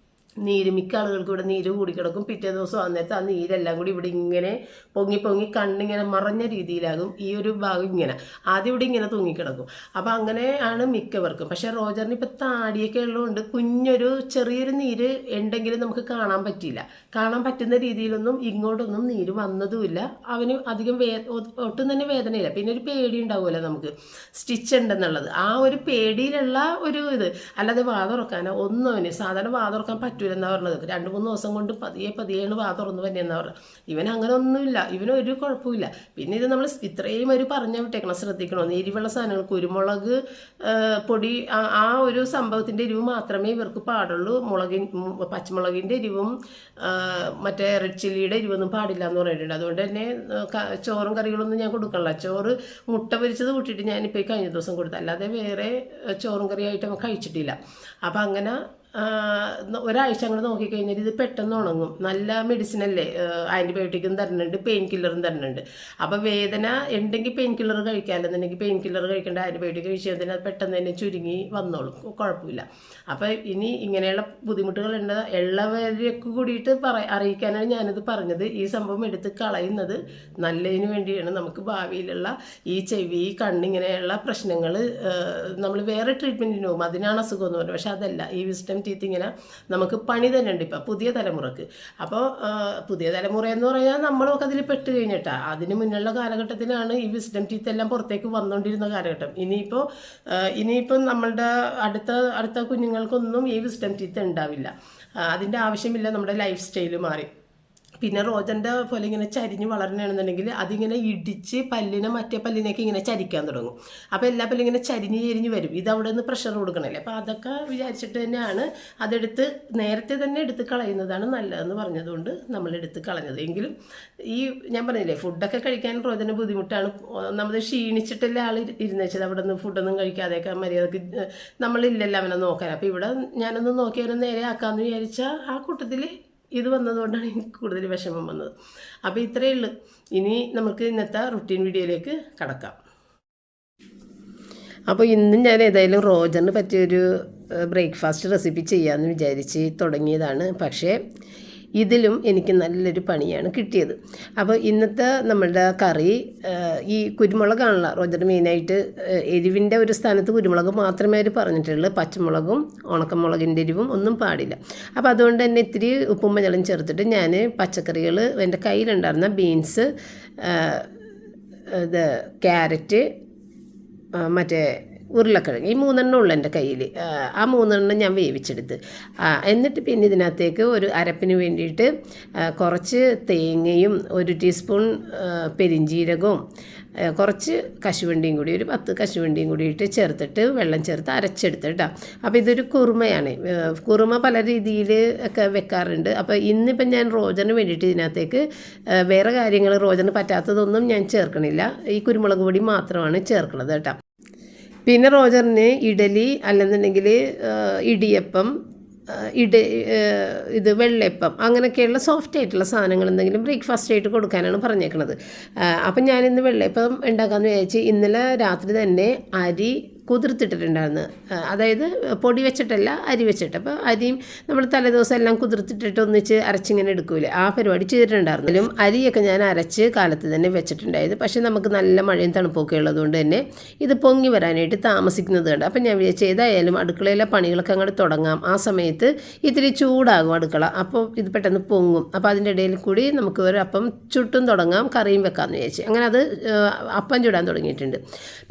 നീര്, മിക്ക ആളുകൾക്ക് ഇവിടെ നീര് കൂടിക്കിടക്കും. പിറ്റേ ദിവസം അന്നേരത്തെ ആ നീരെല്ലാം കൂടി ഇവിടെ ഇങ്ങനെ പൊങ്ങി കണ്ണിങ്ങനെ മറഞ്ഞ രീതിയിലാകും. ഈ ഒരു ഭാഗം ഇങ്ങനെ ആദ്യം ഇവിടെ ഇങ്ങനെ തൂങ്ങിക്കിടക്കും. അപ്പം അങ്ങനെയാണ് മിക്കവർക്കും. പക്ഷെ റോജറിന് ഇപ്പം താടിയൊക്കെ ഉള്ളതുകൊണ്ട് കുഞ്ഞൊരു ചെറിയൊരു നീര് ഉണ്ടെങ്കിലും നമുക്ക് കാണാൻ പറ്റില്ല. കാണാൻ പറ്റുന്ന രീതിയിലൊന്നും ഇങ്ങോട്ടൊന്നും നീര് വന്നതുമില്ല. അവന് അധികം ഒട്ടും തന്നെ വേദനയില്ല. പിന്നെ ഒരു പേടി ഉണ്ടാവുമല്ലോ നമുക്ക് സ്റ്റിച്ച് ഉണ്ടെന്നുള്ളത്, ആ ഒരു പേടിയിലുള്ള ഒരു ഇത്. അല്ലാതെ വാതുറക്കാനോ ഒന്നും അവന് സാധാരണ വാതുറക്കാൻ പറ്റും എന്നാ പറഞ്ഞത്. 2-3 ദിവസം കൊണ്ട് പതിയെയാണ് വാ തുറന്നു തന്നെയെന്നാ പറഞ്ഞത്. ഇവൻ അങ്ങനെ ഒന്നുമില്ല, ഇവനൊരു കുഴപ്പമില്ല. പിന്നെ ഇത് നമ്മൾ ഇത്രയും ഒരു പറഞ്ഞ വിട്ടേക്കണം, ശ്രദ്ധിക്കണം. എരിവുള്ള സാധനങ്ങൾ, കുരുമുളക് പൊടി, ആ ഒരു സംഭവത്തിൻ്റെ എരിവ് മാത്രമേ ഇവർക്ക് പാടുള്ളൂ. പച്ചമുളകിൻ്റെ എരിവും മറ്റേ റെഡ് ചില്ലിയുടെ എരിവൊന്നും പാടില്ല എന്ന് പറഞ്ഞിട്ടുണ്ട്. അതുകൊണ്ട് തന്നെ ചോറും കറികളൊന്നും ഞാൻ കൊടുക്കണില്ല. ചോറ് മുട്ട പൊരിച്ചത് കൂട്ടിയിട്ട് ഞാനിപ്പോൾ കഴിഞ്ഞ ദിവസം കൊടുത്തു, അല്ലാതെ വേറെ ചോറും കറിയായിട്ട് അവൻ കഴിച്ചിട്ടില്ല. അപ്പം അങ്ങനെ ഒരാഴ്ച അങ്ങോട്ട് നോക്കിക്കഴിഞ്ഞാൽ ഇത് പെട്ടെന്ന് ഉണങ്ങും. നല്ല മെഡിസിൻ അല്ലേ, ആൻറ്റിബയോട്ടിക്കും തരുന്നുണ്ട്, പെയിൻ കില്ലറും തരുന്നുണ്ട്. അപ്പോൾ വേദന ഉണ്ടെങ്കിൽ പെയിൻ കില്ലർ കഴിക്കാമെന്നുണ്ടെങ്കിൽ പെയിൻ കില്ലർ കഴിക്കേണ്ട, ആൻറ്റിബയോട്ടിക് കഴിച്ചതിന് അത് പെട്ടെന്ന് തന്നെ ചുരുങ്ങി വന്നോളും, കുഴപ്പമില്ല. അപ്പോൾ ഇനി ഇങ്ങനെയുള്ള ബുദ്ധിമുട്ടുകളുണ്ട് ഉള്ളവരൊക്കെ കൂടിയിട്ട് അറിയിക്കാനാണ് ഞാനിത് പറഞ്ഞത്. ഈ സംഭവം എടുത്ത് കളയുന്നത് നല്ലതിന് വേണ്ടിയാണ്. നമുക്ക് ഭാവിയിലുള്ള ഈ ചെവി, കണ്ണിങ്ങനെയുള്ള പ്രശ്നങ്ങൾ നമ്മൾ വേറെ ട്രീറ്റ്മെൻറ്റിന് പോകും, അതിനാണ് അസുഖം എന്ന് പറയുന്നത്. പക്ഷെ അതല്ല, ഈ വിസ്ഡം ടീത്ത് ഇങ്ങനെ നമുക്ക് പണി തന്നെ ഉണ്ട് ഇപ്പം പുതിയ തലമുറക്ക്. അപ്പോൾ പുതിയ തലമുറ എന്ന് പറഞ്ഞാൽ നമ്മളൊക്കെ അതിൽ പെട്ട് കഴിഞ്ഞിട്ടാണ്. അതിന് മുന്നുള്ള കാലഘട്ടത്തിലാണ് ഈ വിസ്ഡം ടീത്ത് എല്ലാം പുറത്തേക്ക് വന്നുകൊണ്ടിരുന്ന കാലഘട്ടം. ഇനിയിപ്പം നമ്മളുടെ അടുത്ത കുഞ്ഞുങ്ങൾക്കൊന്നും ഈ വിസ്ഡം ടീത്ത് ഉണ്ടാവില്ല. അതിൻ്റെ ആവശ്യമില്ല, നമ്മുടെ ലൈഫ് സ്റ്റൈൽ മാറി. പിന്നെ റോജൻ്റെ പോലെ ഇങ്ങനെ ചരിഞ്ഞ് വളരണമാണെന്നുണ്ടെങ്കിൽ അതിങ്ങനെ ഇടിച്ച് മറ്റേ പല്ലിനേക്ക് ഇങ്ങനെ ചരിക്കാൻ തുടങ്ങും. അപ്പോൾ എല്ലാ പല്ലും ഇങ്ങനെ ചരിഞ്ഞ് വരും. ഇതവിടെ നിന്ന് പ്രഷർ കൊടുക്കണല്ലേ. അപ്പോൾ അതൊക്കെ വിചാരിച്ചിട്ട് തന്നെയാണ് അതെടുത്ത് നേരത്തെ തന്നെ എടുത്ത് കളയുന്നതാണ് നല്ലതെന്ന് പറഞ്ഞതുകൊണ്ട് നമ്മൾ എടുത്ത് കളഞ്ഞത്. എങ്കിലും ഈ ഞാൻ പറഞ്ഞില്ലേ, ഫുഡൊക്കെ കഴിക്കാൻ റോജന് ബുദ്ധിമുട്ടാണ്. നമ്മൾ ക്ഷീണിച്ചിട്ടല്ലേ ആൾ ഇരുന്ന് വെച്ചത്, അവിടെ നിന്ന് ഫുഡൊന്നും കഴിക്കാതെയൊക്കെ മര്യാദക്ക് നമ്മളില്ലല്ലോ അവനെ നോക്കാൻ. അപ്പോൾ ഇവിടെ ഞാനൊന്ന് നോക്കി അവനെ നേരെ ആക്കാമെന്ന് വിചാരിച്ചാൽ ആ കൂട്ടത്തിൽ ഇത് വന്നതുകൊണ്ടാണ് എനിക്ക് കൂടുതൽ വിഷമം വന്നത്. അപ്പോൾ ഇത്രയേ ഉള്ളൂ. ഇനി നമുക്ക് ഇന്നത്തെ റുട്ടീൻ വീഡിയോയിലേക്ക് കടക്കാം. അപ്പോൾ ഇന്നും ഞാൻ ഏതായാലും റോജറിന് പറ്റിയൊരു ബ്രേക്ക്ഫാസ്റ്റ് റെസിപ്പി ചെയ്യാമെന്ന് വിചാരിച്ച് തുടങ്ങിയതാണ്. പക്ഷേ ഇതിലും എനിക്ക് നല്ലൊരു പണിയാണ് കിട്ടിയത്. അപ്പോൾ ഇന്നത്തെ നമ്മളുടെ കറി ഈ കുരുമുളകാണല്ലോ. റോജർ മെയിനായിട്ട് എരിവിൻ്റെ ഒരു സ്ഥാനത്ത് കുരുമുളക് മാത്രമേ അവർ പറഞ്ഞിട്ടുള്ളൂ. പച്ചമുളകും ഉണക്കമുളകിൻ്റെ എരിവും ഒന്നും പാടില്ല. അപ്പോൾ അതുകൊണ്ട് തന്നെ ഇത്തിരി ഉപ്പും മഞ്ഞളും ചേർത്തിട്ട് ഞാൻ പച്ചക്കറികൾ എൻ്റെ കയ്യിലുണ്ടായിരുന്ന ബീൻസ്, ക്യാരറ്റ്, മറ്റേ ഉരുളക്കിഴങ്ങ്, ഈ 3 ഉള്ളു എൻ്റെ കയ്യിൽ. ആ 3 ഞാൻ വേവിച്ചെടുത്ത്. എന്നിട്ട് പിന്നെ ഇതിനകത്തേക്ക് ഒരു അരപ്പിന് വേണ്ടിയിട്ട് കുറച്ച് തേങ്ങയും 1 ടീസ്പൂൺ പെരിഞ്ജീരകവും കുറച്ച് കശുവണ്ടിയും കൂടി, ഒരു 10 കശുവണ്ടിയും കൂടിയിട്ട് ചേർത്തിട്ട് വെള്ളം ചേർത്ത് അരച്ചെടുത്ത് കേട്ടോ. അപ്പോൾ ഇതൊരു കുറുമയാണ്. കുറുമ പല രീതിയിൽ ഒക്കെ വെക്കാറുണ്ട്. അപ്പോൾ ഇന്നിപ്പം ഞാൻ റോജറിന് വേണ്ടിയിട്ട് ഇതിനകത്തേക്ക് വേറെ കാര്യങ്ങൾ റോജറിന് പറ്റാത്തതൊന്നും ഞാൻ ചേർക്കണില്ല. ഈ കുരുമുളക് പൊടി മാത്രമാണ് ചേർക്കുന്നത് കേട്ടോ. പിന്നെ റോജറിന് ഇഡലി അല്ലെന്നുണ്ടെങ്കിൽ ഇടിയപ്പം, ഇത് വെള്ളയപ്പം, അങ്ങനെയൊക്കെയുള്ള സോഫ്റ്റ് ആയിട്ടുള്ള സാധനങ്ങൾ എന്തെങ്കിലും ബ്രേക്ക്ഫാസ്റ്റ് ആയിട്ട് കൊടുക്കാനാണ് പറഞ്ഞേക്കുന്നത്. അപ്പം ഞാനിന്ന് വെള്ളയപ്പം ഉണ്ടാക്കാമെന്ന് വിചാരിച്ച് ഇന്നലെ രാത്രി തന്നെ അരി കുതിർത്തിട്ടിട്ടുണ്ടായിരുന്നു. അതായത് പൊടി വെച്ചിട്ടല്ല, അരി വെച്ചിട്ട്. അപ്പോൾ അരിയും നമ്മൾ തലേദിവസം എല്ലാം കുതിർത്തിട്ടിട്ട് ഒന്നിച്ച് അരച്ചിങ്ങനെ എടുക്കൂലേ, ആ പരിപാടി ചെയ്തിട്ടുണ്ടായിരുന്നു. അരിയൊക്കെ ഞാൻ അരച്ച് കാലത്ത് തന്നെ വെച്ചിട്ടുണ്ടായത്. പക്ഷേ നമുക്ക് നല്ല മഴയും തണുപ്പൊക്കെ ഉള്ളതുകൊണ്ട് തന്നെ ഇത് പൊങ്ങി വരാനായിട്ട് താമസിക്കുന്നത് കണ്ട്. അപ്പം ഞാൻ വിചാരിച്ചു ഏതായാലും അടുക്കളയിലെ പണികളൊക്കെ അങ്ങോട്ട് തുടങ്ങാം. ആ സമയത്ത് ഇത്തിരി ചൂടാകും അടുക്കള, അപ്പോൾ ഇത് പെട്ടെന്ന് പൊങ്ങും. അപ്പോൾ അതിൻ്റെ ഇടയിൽ കൂടി നമുക്ക് ഒരു അപ്പം ചുട്ടും തുടങ്ങാം, കറിയും വെക്കാമെന്ന് വിചാരിച്ചു. അങ്ങനെ അത് അപ്പം ചുടാൻ തുടങ്ങിയിട്ടുണ്ട്.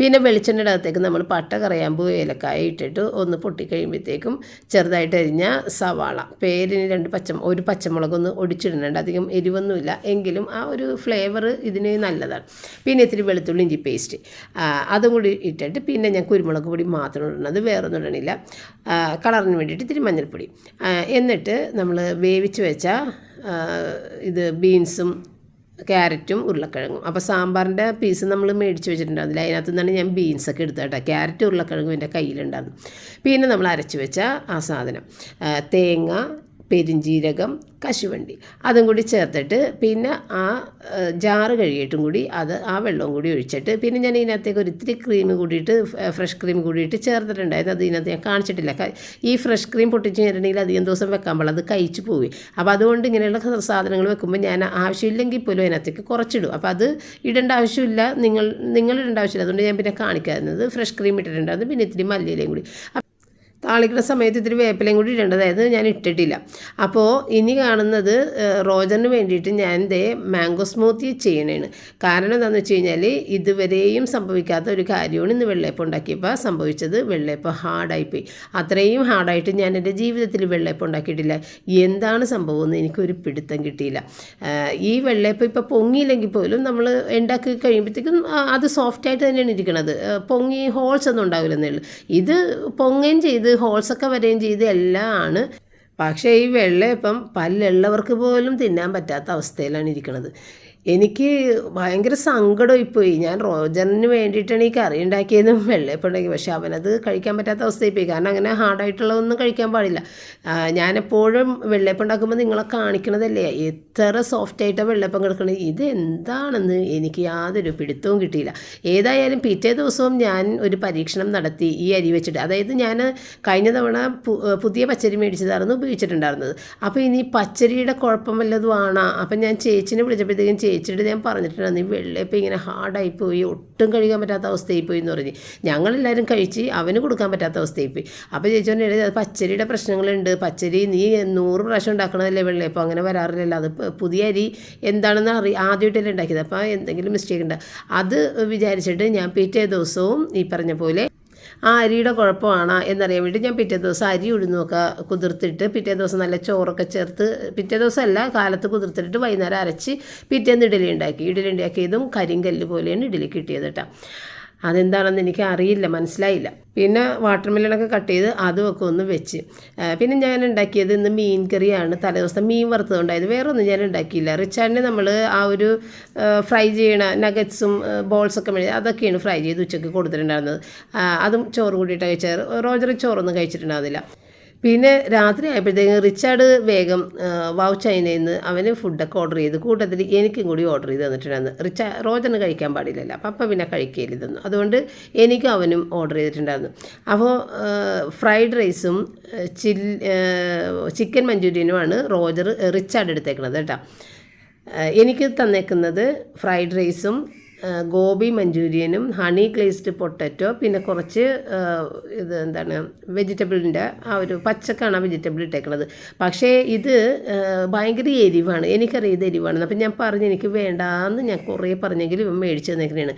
പിന്നെ വെളിച്ചെണ്ണയുടെ അകത്തേക്ക് നമ്മൾ പട്ട, കറിയാമ്പൂ, ഏലക്കായ ഇട്ടിട്ട് ഒന്ന് പൊട്ടിക്കഴിയുമ്പോഴത്തേക്കും ചെറുതായിട്ട് അരിഞ്ഞ സവാള, പേരിന് 1 പച്ചമുളകൊന്ന് ഒടിച്ചിടുന്നുണ്ട്. അധികം എരിവൊന്നുമില്ല, എങ്കിലും ആ ഒരു ഫ്ലേവർ ഇതിന് നല്ലതാണ്. പിന്നെ ഇത്തിരി വെളുത്തുള്ളി ഇഞ്ചി പേസ്റ്റ് അതും കൂടി ഇട്ടിട്ട് പിന്നെ ഞാൻ കുരുമുളക് പൊടി മാത്രം ഇടുന്നത്, വേറൊന്നും ഇടണില്ല. കളറിന് വേണ്ടിയിട്ട് ഇത്തിരി മഞ്ഞൾപ്പൊടി. എന്നിട്ട് നമ്മൾ വേവിച്ച് വെച്ച ഇത് ബീൻസും ക്യാരറ്റും ഉരുളക്കിഴങ്ങും. അപ്പോൾ സാമ്പാറിൻ്റെ പീസ് നമ്മൾ മേടിച്ച് വെച്ചിട്ടുണ്ടായിരുന്നില്ല, അതിനകത്ത് നിന്നാണ് ഞാൻ ബീൻസൊക്കെ എടുത്തത് കേട്ടോ. ക്യാരറ്റ് ഉരുളക്കിഴങ്ങും എൻ്റെ കയ്യിലുണ്ടായിരുന്നു. പിന്നെ നമ്മൾ അരച്ച് വെച്ച ആ സാധനം, തേങ്ങ, പെരിഞ്ജീരകം, കശുവണ്ടി, അതും കൂടി ചേർത്തിട്ട് പിന്നെ ആ ജാറ് കഴുകിയിട്ടും കൂടി ആ വെള്ളവും കൂടി ഒഴിച്ചിട്ട് പിന്നെ ഞാൻ ഇതിനകത്തേക്ക് ഒരു ഇത്തിരി ക്രീം കൂടിയിട്ട്, ഫ്രഷ് ക്രീം കൂടിയിട്ട് ചേർത്തിട്ടുണ്ടായിരുന്നു. അത് ഇതിനകത്ത് ഞാൻ കാണിച്ചിട്ടില്ല. ഈ ഫ്രഷ് ക്രീം പൊട്ടിച്ച് കഴിഞ്ഞിട്ടുണ്ടെങ്കിൽ അധികം ദിവസം വെക്കാൻ പാടില്ല, അത് കഴിച്ചു പോയി. അപ്പോൾ അതുകൊണ്ട് ഇങ്ങനെയുള്ള സാധനങ്ങൾ വെക്കുമ്പോൾ ഞാൻ ആവശ്യമില്ലെങ്കിൽ പോലും അതിനകത്തേക്ക് കുറച്ചിടും. അപ്പോൾ അത് ഇടേണ്ട ആവശ്യമില്ല, നിങ്ങൾ ഇടേണ്ട ആവശ്യമില്ല. അതുകൊണ്ട് ഞാൻ പിന്നെ കാണിക്കാറുന്നത് ഫ്രഷ് ക്രീം ഇട്ടിട്ടുണ്ടായിരുന്നു. പിന്നെ ഇത്തിരി മല്ലിയിലയും കൂടി. താളിക്കുന്ന സമയത്ത് ഇത്തിരി വേപ്പിലയും കൂടി ഇടേണ്ടത്, അതായത് ഞാൻ ഇട്ടിട്ടില്ല. അപ്പോൾ ഇനി കാണുന്നത് റോജറിന് വേണ്ടിയിട്ട് ഞാൻ മാംഗോ സ്മൂത്തി ചെയ്യണേണ്. കാരണം എന്താണെന്ന് വെച്ച് കഴിഞ്ഞാൽ ഇതുവരെയും സംഭവിക്കാത്ത ഒരു കാര്യമാണ് ഇന്ന് വെള്ളയപ്പം ഉണ്ടാക്കിയപ്പോൾ സംഭവിച്ചത്. വെള്ളയപ്പം ഹാർഡായിപ്പോയി. അത്രയും ഹാർഡായിട്ട് ഞാൻ എൻ്റെ ജീവിതത്തിൽ വെള്ളയപ്പം ഉണ്ടാക്കിയിട്ടില്ല. എന്താണ് സംഭവമെന്ന് എനിക്കൊരു പിടുത്തം കിട്ടിയില്ല. ഈ വെള്ളയപ്പം ഇപ്പോൾ പൊങ്ങിയില്ലെങ്കിൽ പോലും നമ്മൾ ഉണ്ടാക്കി കഴിയുമ്പോഴത്തേക്കും അത് സോഫ്റ്റായിട്ട് തന്നെയാണ് ഇരിക്കുന്നത്. പൊങ്ങി ഹോൾസ് ഒന്നും ഉണ്ടാവില്ലെന്നേ ഉള്ളൂ. ഇത് പൊങ്ങുകയും ചെയ്ത് ഹോൾസൊക്കെ വരെയും ചെയ്ത് എല്ലാം ആണ്. പക്ഷേ ഈ വെള്ളയപ്പം പല്ലുള്ളവർക്ക് പോലും തിന്നാൻ പറ്റാത്ത അവസ്ഥയിലാണ് ഇരിക്കുന്നത്. എനിക്ക് ഭയങ്കര സങ്കടമായിപ്പോയി. ഞാൻ റോജറിന് വേണ്ടിയിട്ടാണ് ഈ കറി ഉണ്ടാക്കിയതും വെള്ളയപ്പം ഉണ്ടാക്കി. പക്ഷേ അവനത് കഴിക്കാൻ പറ്റാത്ത അവസ്ഥയായിപ്പോയി. കാരണം അങ്ങനെ ഹാർഡായിട്ടുള്ളതൊന്നും കഴിക്കാൻ പാടില്ല. ഞാനെപ്പോഴും വെള്ളയപ്പം ഉണ്ടാക്കുമ്പോൾ നിങ്ങളെ കാണിക്കണതല്ലേ എത്ര സോഫ്റ്റായിട്ടാണ് വെള്ളയപ്പം കിടക്കണത്. ഇത് എന്താണെന്ന് എനിക്ക് യാതൊരു പിടുത്തവും കിട്ടിയില്ല. ഏതായാലും പിറ്റേ ദിവസവും ഞാൻ ഒരു പരീക്ഷണം നടത്തി ഈ അരി വെച്ചിട്ട്. അതായത് ഞാൻ കഴിഞ്ഞ തവണ പുതിയ പച്ചരി മേടിച്ചതായിരുന്നു ഉപയോഗിച്ചിട്ടുണ്ടായിരുന്നത്. അപ്പോൾ ഇനി പച്ചരിയുടെ കുഴപ്പം വല്ലതും ആണോ? അപ്പം ഞാൻ ചേച്ചിനെ വിളിച്ചപ്പോഴത്തേക്കും ചേച്ചിയുടെ ഞാൻ പറഞ്ഞിട്ടുണ്ടായിരുന്നു ഈ വെള്ളയപ്പം ഇങ്ങനെ ഹാർഡായിപ്പോയി, ഒട്ടും കഴിക്കാൻ പറ്റാത്ത അവസ്ഥയായിപ്പോയി എന്ന് പറഞ്ഞ്. ഞങ്ങളെല്ലാവരും കഴിച്ച് അവന് കൊടുക്കാൻ പറ്റാത്ത അവസ്ഥയായിപ്പോയി. അപ്പോൾ ചേച്ചി പറഞ്ഞത് പച്ചരിയുടെ പ്രശ്നങ്ങളുണ്ട്, പച്ചരി നീ 100 പ്രാവശ്യം ഉണ്ടാക്കണതല്ലേ വെള്ളയപ്പം, അങ്ങനെ വരാറില്ലല്ലോ, അത് പുതിയ അരി എന്താണെന്ന് ആദ്യമായിട്ടല്ലേ ഉണ്ടാക്കിയത്, അപ്പോൾ എന്തെങ്കിലും മിസ്റ്റേക്ക് ഉണ്ട്. അത് വിചാരിച്ചിട്ട് ഞാൻ പിറ്റേ ദിവസവും ഈ പറഞ്ഞ പോലെ ആ അരിയുടെ കുഴപ്പമാണോ എന്നറിയാൻ വേണ്ടി ഞാൻ പിറ്റേ ദിവസം അരി ഉഴുന്നൊക്കെ കുതിർത്തിട്ട് പിറ്റേ ദിവസം നല്ല ചോറൊക്കെ ചേർത്ത്, പിറ്റേ ദിവസമല്ല കാലത്ത് കുതിർത്തിട്ട് വൈകുന്നേരം അരച്ച് പിറ്റേന്ന് ഇഡലി ഉണ്ടാക്കിയതും കരിങ്കല്ല് പോലെയാണ് ഇഡലി കിട്ടിയത് കേട്ടോ. അതെന്താണെന്ന് എനിക്ക് അറിയില്ല, മനസ്സിലായില്ല. പിന്നെ വാട്ടർ മെലണൊക്കെ കട്ട് ചെയ്ത് അതുമൊക്കെ ഒന്ന് വെച്ച്. പിന്നെ ഞാൻ ഉണ്ടാക്കിയത് ഇന്ന് മീൻ കറിയാണ്. തലേദിവസം മീൻ വറുത്തതുണ്ടായത്, വേറെ ഒന്നും ഞാൻ ഉണ്ടാക്കിയില്ല. റിച്ചാർഡിന് നമ്മൾ ആ ഒരു ഫ്രൈ ചെയ്യണ നഗറ്റ്സും ബോൾസൊക്കെ മേടിച്ച് അതൊക്കെയാണ് ഫ്രൈ ചെയ്ത് ഉച്ചയ്ക്ക് കൊടുത്തിട്ടുണ്ടായിരുന്നത്. അതും ചോറ് കൂടിയിട്ട് കഴിച്ചാൽ റോജർ ചോറൊന്നും കഴിച്ചിട്ടുണ്ടാകുന്നില്ല. പിന്നെ രാത്രി ആയപ്പോഴത്തേക്കും റിച്ചാർഡ് വേഗം വാവ് ചൈനയിൽ നിന്ന് അവന് ഫുഡൊക്കെ ഓർഡർ ചെയ്ത് കൂട്ടത്തിൽ എനിക്കും കൂടി ഓർഡർ ചെയ്ത് തന്നിട്ടുണ്ടായിരുന്നു. റോജറിന് കഴിക്കാൻ പാടില്ലല്ലോ, പപ്പ പിന്നെ കഴിക്കുകയില്ല ഇതൊന്നും, അതുകൊണ്ട് എനിക്കും അവനും ഓർഡർ ചെയ്തിട്ടുണ്ടായിരുന്നു. അപ്പോൾ ഫ്രൈഡ് റൈസും ചിക്കൻ മഞ്ചൂരിയനുമാണ് റിച്ചാർഡ് എടുത്തേക്കുന്നത് കേട്ടോ. എനിക്ക് തന്നേക്കുന്നത് ഫ്രൈഡ് റൈസും ഗോബി മഞ്ചൂരിയനും ഹണി ഗ്ലേസ്ഡ് പൊട്ടറ്റോ, പിന്നെ കുറച്ച് ഇത് എന്താണ് വെജിറ്റബിളിൻ്റെ ആ ഒരു പച്ചക്കാണ് ആ വെജിറ്റബിൾ ഇട്ടേക്കുന്നത്. പക്ഷേ ഇത് ഭയങ്കര എരിവാണ്, എനിക്കറിയാം ഇത് എരിവാണെന്ന്. അപ്പം ഞാൻ പറഞ്ഞു എനിക്ക് വേണ്ടാന്ന് ഞാൻ കുറേ പറഞ്ഞെങ്കിലും ഇവൻ മേടിച്ച് തന്നേക്കണേണ്.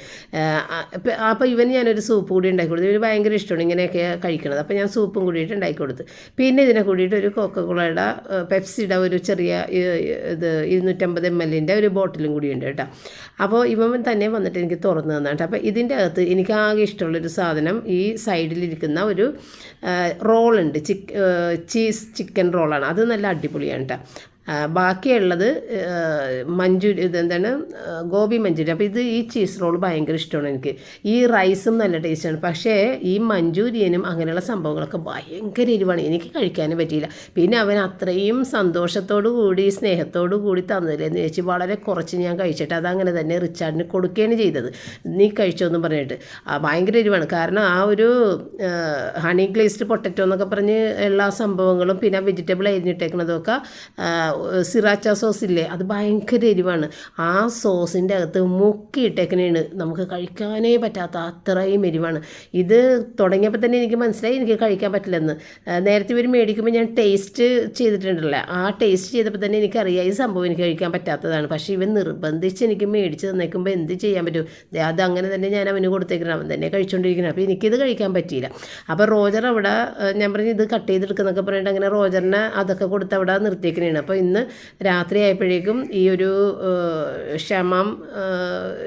അപ്പോൾ ഞാനൊരു സൂപ്പ് കൂടി ഉണ്ടാക്കി കൊടുത്തു. ഇവന് ഭയങ്കര ഇഷ്ടമാണ് ഇങ്ങനെയൊക്കെ കഴിക്കണത്. അപ്പോൾ ഞാൻ സൂപ്പും കൂടിയിട്ട് ഉണ്ടാക്കി കൊടുത്തു. പിന്നെ ഇതിനെ കൂടിയിട്ട് ഒരു കോക്കക്കോളയുടെ പെപ്സിയുടെ ഒരു ചെറിയ ഇത് 250 ml ഒരു ബോട്ടിലും കൂടിയുണ്ട് കേട്ടോ. അപ്പോൾ ഇവൻ തന്നെ വന്നിട്ട് എനിക്ക് തുറന്നു തന്നിട്ട്. അപ്പോൾ ഇതിൻ്റെ അകത്ത് എനിക്ക് ആകെ ഇഷ്ടമുള്ളൊരു സാധനം ഈ സൈഡിലിരിക്കുന്ന ഒരു റോളുണ്ട്, ചീസ് ചിക്കൻ റോളാണ്. അത് നല്ല അടിപൊളിയാണ് കേട്ടോ. ബാക്കിയുള്ളത് ഇതെന്താണ് ഗോബി മഞ്ചൂരിയൻ. അപ്പോൾ ഈ ചീസ് റോൾ ഭയങ്കര ഇഷ്ടമാണ് എനിക്ക്. ഈ റൈസും നല്ല ടേസ്റ്റാണ്. പക്ഷേ ഈ മഞ്ചൂരിയനും അങ്ങനെയുള്ള സംഭവങ്ങളൊക്കെ ഭയങ്കര എരിവാണ്, എനിക്ക് കഴിക്കാനും പറ്റിയില്ല. പിന്നെ അവൻ അത്രയും സന്തോഷത്തോടു കൂടി സ്നേഹത്തോടു കൂടി തന്നതില്ലെന്ന് ചോദിച്ച് വളരെ കുറച്ച് ഞാൻ കഴിച്ചിട്ട് അതങ്ങനെ തന്നെ റിച്ചാർഡിന് കൊടുക്കുകയാണ് ചെയ്തത്. നീ കഴിച്ചോന്നും പറഞ്ഞിട്ട്. ഭയങ്കര എരിവാണ്. കാരണം ആ ഒരു ഹണി ഗ്ലേസ്ഡ് പൊട്ടറ്റോ എന്നൊക്കെ പറഞ്ഞ് എല്ലാ സംഭവങ്ങളും പിന്നെ വെജിറ്റബിൾ അരിഞ്ഞിട്ടേക്കുന്നതൊക്കെ സിറാച്ച സോസില്ലേ, അത് ഭയങ്കര എരിവാണ്. ആ സോസിൻ്റെ അകത്ത് മുക്കിയിട്ടേക്കണേണ്, നമുക്ക് കഴിക്കാനേ പറ്റാത്ത അത്രയും എരിവാണ്. ഇത് തുടങ്ങിയപ്പോൾ തന്നെ എനിക്ക് മനസ്സിലായി എനിക്ക് കഴിക്കാൻ പറ്റില്ലെന്ന്. നേരത്തെ ഇവർ മേടിക്കുമ്പോൾ ഞാൻ ടേസ്റ്റ് ചെയ്തിട്ടുണ്ടല്ലോ, ആ ടേസ്റ്റ് ചെയ്തപ്പോൾ തന്നെ എനിക്കറിയാം ഈ സംഭവം എനിക്ക് കഴിക്കാൻ പറ്റാത്തതാണ്. പക്ഷേ ഇവൻ നിർബന്ധിച്ച് എനിക്ക് മേടിച്ച് തന്നേക്കുമ്പോൾ എന്ത് ചെയ്യാൻ പറ്റും? അത് അങ്ങനെ തന്നെ ഞാൻ അവന് കൊടുത്തേക്കണം, അവൻ തന്നെ കഴിച്ചുകൊണ്ടിരിക്കണം. അപ്പോൾ എനിക്കിത് കഴിക്കാൻ പറ്റിയില്ല. അപ്പോൾ റോജർ അവിടെ ഞാൻ പറഞ്ഞു ഇത് കട്ട് ചെയ്തെടുക്കുന്നൊക്കെ പറഞ്ഞിട്ട് അങ്ങനെ റോജറിനെ അതൊക്കെ കൊടുത്ത് അവിടെ നിർത്തിയേക്കണേണ്. അപ്പോൾ ഇന്ന് രാത്രി ആയപ്പോഴേക്കും ഈ ഒരു ഷമാം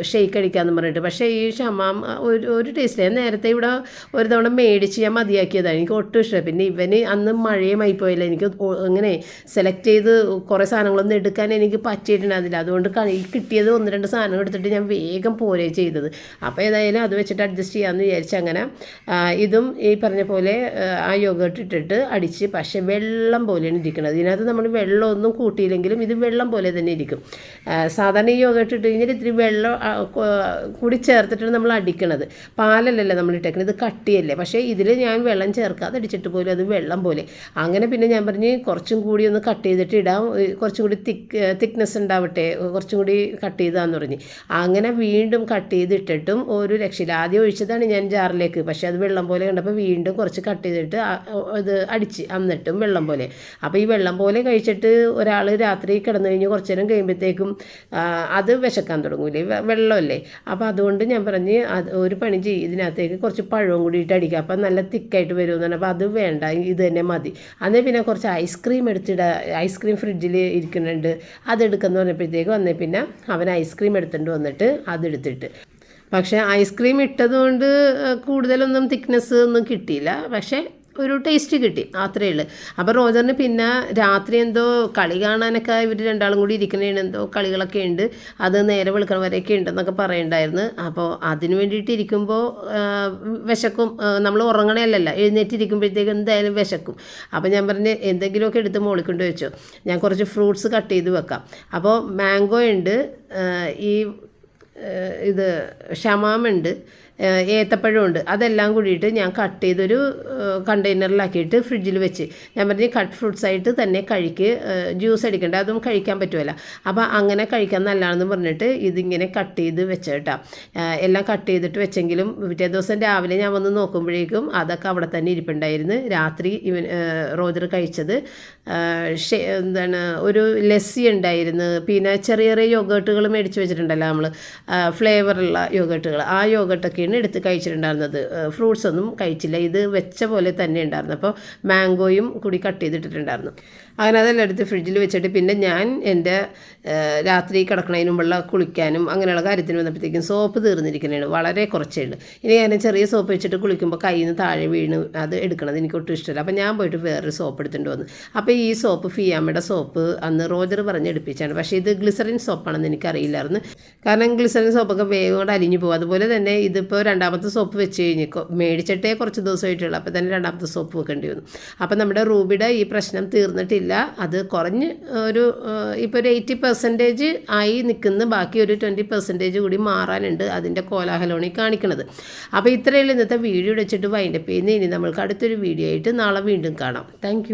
ഷെയ്ക്ക് അടിക്കാമെന്ന് പറഞ്ഞിട്ട്. പക്ഷേ ഈ ഷമാം ഒരു ടേസ്റ്റ് നേരത്തെ ഇവിടെ ഒരു തവണ മേടിച്ച് ഞാൻ മതിയാക്കിയതാണ്, എനിക്ക് ഒട്ടും ഇഷ്ടമായി. പിന്നെ ഇവന് അന്ന് മഴയുമായി പോയില്ല, എനിക്ക് ഇങ്ങനെ സെലക്ട് ചെയ്ത് കുറേ സാധനങ്ങളൊന്നും എടുക്കാൻ എനിക്ക് പറ്റിയിട്ടുണ്ടായിരുന്നില്ല. അതുകൊണ്ട് കിട്ടിയത് 1-2 സാധനങ്ങൾ എടുത്തിട്ട് ഞാൻ വേഗം പോരേ ചെയ്തത്. അപ്പോൾ ഏതായാലും അത് വെച്ചിട്ട് അഡ്ജസ്റ്റ് ചെയ്യാമെന്ന് വിചാരിച്ച് അങ്ങനെ ഇതും ഈ പറഞ്ഞ പോലെ ആ യോഗട്ട് ഇട്ടിട്ട് അടിച്ച്. പക്ഷേ വെള്ളം പോലെയാണ് ഇരിക്കുന്നത്. ഇതിനകത്ത് നമ്മൾ വെള്ളമൊന്നും കൂട്ടിയില്ലെങ്കിലും ഇത് വെള്ളം പോലെ തന്നെ ഇരിക്കും. സാധാരണ ഈ യോഗട്ട് ഇട്ട് കഴിഞ്ഞാൽ ഇത്തിരി വെള്ളം കൂടി ചേർത്തിട്ടാണ് നമ്മൾ അടിക്കണത്, പാലല്ലല്ലോ നമ്മൾ ഇട്ടേക്കുന്നത്, ഇത് കട്ടിയല്ലേ. പക്ഷേ ഇതിൽ ഞാൻ വെള്ളം ചേർക്കാതെ അടിച്ചിട്ട് പോലും അത് വെള്ളം പോലെ. അങ്ങനെ പിന്നെ ഞാൻ പറഞ്ഞ് കുറച്ചും കൂടി ഒന്ന് കട്ട് ചെയ്തിട്ട് ഇടാം, കുറച്ചും കൂടി തിക്നെസ് ഉണ്ടാവട്ടെ, കുറച്ചും കൂടി കട്ട് ചെയ്താന്ന് പറഞ്ഞ്. അങ്ങനെ വീണ്ടും കട്ട് ചെയ്തിട്ടിട്ടും ഒരു രക്ഷയില്ല. ആദ്യം ഒഴിച്ചതാണ് ഞാൻ ജാറിലേക്ക്, പക്ഷേ അത് വെള്ളം പോലെ കണ്ടപ്പോൾ വീണ്ടും കുറച്ച് കട്ട് ചെയ്തിട്ട് അത് അടിച്ച് എന്നിട്ടും വെള്ളം പോലെ. അപ്പോൾ ഈ വെള്ളം പോലെ കഴിച്ചിട്ട് ഒരാൾ രാത്രി കിടന്നു കഴിഞ്ഞ് കുറച്ച് നേരം കഴിയുമ്പോഴത്തേക്കും അത് വിശക്കാൻ തുടങ്ങൂലേ, വെള്ളമല്ലേ. അപ്പോൾ അതുകൊണ്ട് ഞാൻ പറഞ്ഞ് അത് ഒരു പണി ചെയ്യും, ഇതിനകത്തേക്ക് കുറച്ച് പഴവും കൂടിയിട്ട് അടിക്കുക, അപ്പം നല്ല തിക്കായിട്ട് വരുമെന്ന്. അപ്പോൾ അത് വേണ്ട, ഇത് തന്നെ മതി. അന്നേ പിന്നെ കുറച്ച് ഐസ്ക്രീം ഐസ്ക്രീം ഫ്രിഡ്ജിൽ ഇരിക്കുന്നുണ്ട്, അതെടുക്കാമെന്ന് പറഞ്ഞപ്പോഴത്തേക്ക് വന്നേ പിന്നെ അവൻ ഐസ്ക്രീം എടുത്തുകൊണ്ട് വന്നിട്ട് അതെടുത്തിട്ട്. പക്ഷേ ഐസ്ക്രീം ഇട്ടതുകൊണ്ട് കൂടുതലൊന്നും തിക്നെസ് ഒന്നും കിട്ടിയില്ല, പക്ഷേ ഒരു ടേസ്റ്റ് കിട്ടി, അത്രയേ ഉള്ളൂ. അപ്പോൾ റോജറിന് പിന്നെ രാത്രി എന്തോ കളി കാണാനൊക്കെ ഇവർ രണ്ടാളും കൂടി ഇരിക്കുന്നതിന് എന്തോ കളികളൊക്കെ ഉണ്ട്, അത് നേരെ വെളുക്കണ വരെയൊക്കെ ഉണ്ടെന്നൊക്കെ പറയണ്ടായിരുന്നു. അപ്പോൾ അതിന് വേണ്ടിയിട്ട് ഇരിക്കുമ്പോൾ വിശക്കും, നമ്മൾ ഉറങ്ങണമല്ലല്ലോ, എഴുന്നേറ്റിരിക്കുമ്പോഴത്തേക്ക് എന്തായാലും വിശക്കും. അപ്പോൾ ഞാൻ പറഞ്ഞ് എന്തെങ്കിലുമൊക്കെ എടുത്ത് മോളിക്കൊണ്ട് വെച്ചോ, ഞാൻ കുറച്ച് ഫ്രൂട്ട്സ് കട്ട് ചെയ്ത് വെക്കാം. അപ്പോൾ മാംഗോ ഉണ്ട്, ഈ ഇത് ഷമാമുണ്ട്, ഏത്തപ്പഴമുണ്ട്, അതെല്ലാം കൂടിയിട്ട് ഞാൻ കട്ട് ചെയ്തൊരു കണ്ടെയ്നറിലാക്കിയിട്ട് ഫ്രിഡ്ജിൽ വെച്ച്. ഞാൻ പറഞ്ഞ് കട്ട് ഫ്രൂട്ട്സ് ആയിട്ട് തന്നെ ജ്യൂസ് അടിക്കണ്ട, അതും കഴിക്കാൻ പറ്റുമല്ലോ. അപ്പോൾ അങ്ങനെ കഴിക്കാൻ നല്ലതാണെന്ന് പറഞ്ഞിട്ട് ഇതിങ്ങനെ കട്ട് ചെയ്ത് വെച്ചേട്ടാ. എല്ലാം കട്ട് ചെയ്തിട്ട് വെച്ചെങ്കിലും പിറ്റേ ദിവസം രാവിലെ ഞാൻ വന്ന് നോക്കുമ്പോഴേക്കും അതൊക്കെ അവിടെ തന്നെ ഇരിപ്പുണ്ടായിരുന്നു. രാത്രി റോജർ കഴിച്ചത് എന്താണ് ഒരു ലസ്സി ഉണ്ടായിരുന്നു, പിന്നെ ചെറിയ ചെറിയ യോഗേട്ടുകൾ മേടിച്ച് വെച്ചിട്ടുണ്ടല്ലോ നമ്മൾ, ഫ്ലേവറുള്ള യോഗേട്ടുകൾ, ആ യോഗട്ടൊക്കെ എടുത്ത് കഴിച്ചിട്ടുണ്ടായിരുന്നത്. ഫ്രൂട്ട്സ് ഒന്നും കഴിച്ചില്ല, ഇത് വെച്ച പോലെ തന്നെ ഉണ്ടായിരുന്നു. അപ്പോൾ മാംഗോയും കൂടി കട്ട് ചെയ്തിട്ടിട്ടുണ്ടായിരുന്നു. അങ്ങനെ അതെല്ലാം എടുത്ത് ഫ്രിഡ്ജിൽ വെച്ചിട്ട് പിന്നെ ഞാൻ എൻ്റെ രാത്രി കിടക്കണതിന് മുമ്പുള്ള കുളിക്കാനും അങ്ങനെയുള്ള കാര്യത്തിന് വന്നപ്പോഴത്തേക്കും സോപ്പ് തീർന്നിരിക്കുന്നതാണ്, വളരെ കുറച്ചേ ഉള്ളൂ. ഇനി ഞാൻ ചെറിയ സോപ്പ് വെച്ചിട്ട് കുളിക്കുമ്പോൾ കയ്യിൽ നിന്ന് താഴെ വീണ് അത് എടുക്കണത് എനിക്ക് ഒട്ടും ഇഷ്ടമല്ല. അപ്പോൾ ഞാൻ പോയിട്ട് വേറൊരു സോപ്പ് എടുത്തുകൊണ്ട് വന്നു. അപ്പോൾ ഈ സോപ്പ് ഫിയാമയുടെ സോപ്പ് അന്ന് റോജർ പറഞ്ഞ് എടുപ്പിച്ചാണ്, പക്ഷേ ഇത് ഗ്ലിസറിൻ സോപ്പാണെന്ന് എനിക്കറിയില്ലായിരുന്നു. കാരണം ഗ്ലിസറിൻ സോപ്പൊക്കെ വേഗം കൊണ്ട് അലിഞ്ഞു പോകും. അതുപോലെ തന്നെ ഇതിപ്പോൾ ഇപ്പോൾ രണ്ടാമത്തെ സോപ്പ് വെച്ച് കഴിഞ്ഞ് മേടിച്ചിട്ടേ കുറച്ച് ദിവസമായിട്ടുള്ളൂ, അപ്പോൾ തന്നെ രണ്ടാമത്തെ സോപ്പ് വെക്കേണ്ടി വന്നു. അപ്പോൾ നമ്മുടെ റൂബിയുടെ ഈ പ്രശ്നം തീർന്നിട്ടില്ല, അത് കുറഞ്ഞ് ഒരു ഇപ്പോൾ ഒരു 80% ആയി നിൽക്കുന്ന, ബാക്കി ഒരു 20% കൂടി മാറാനുണ്ട്. അതിൻ്റെ കോലാഹലമാണ് ഈ കാണിക്കുന്നത്. അപ്പോൾ ഇത്രയുള്ള ഇന്നത്തെ വീഡിയോ വെച്ചിട്ട് വൈൻഡപ്പ് ചെയ്യുന്നത്. ഇനി നമ്മൾക്ക് അടുത്തൊരു വീഡിയോ ആയിട്ട് നാളെ വീണ്ടും കാണാം. താങ്ക്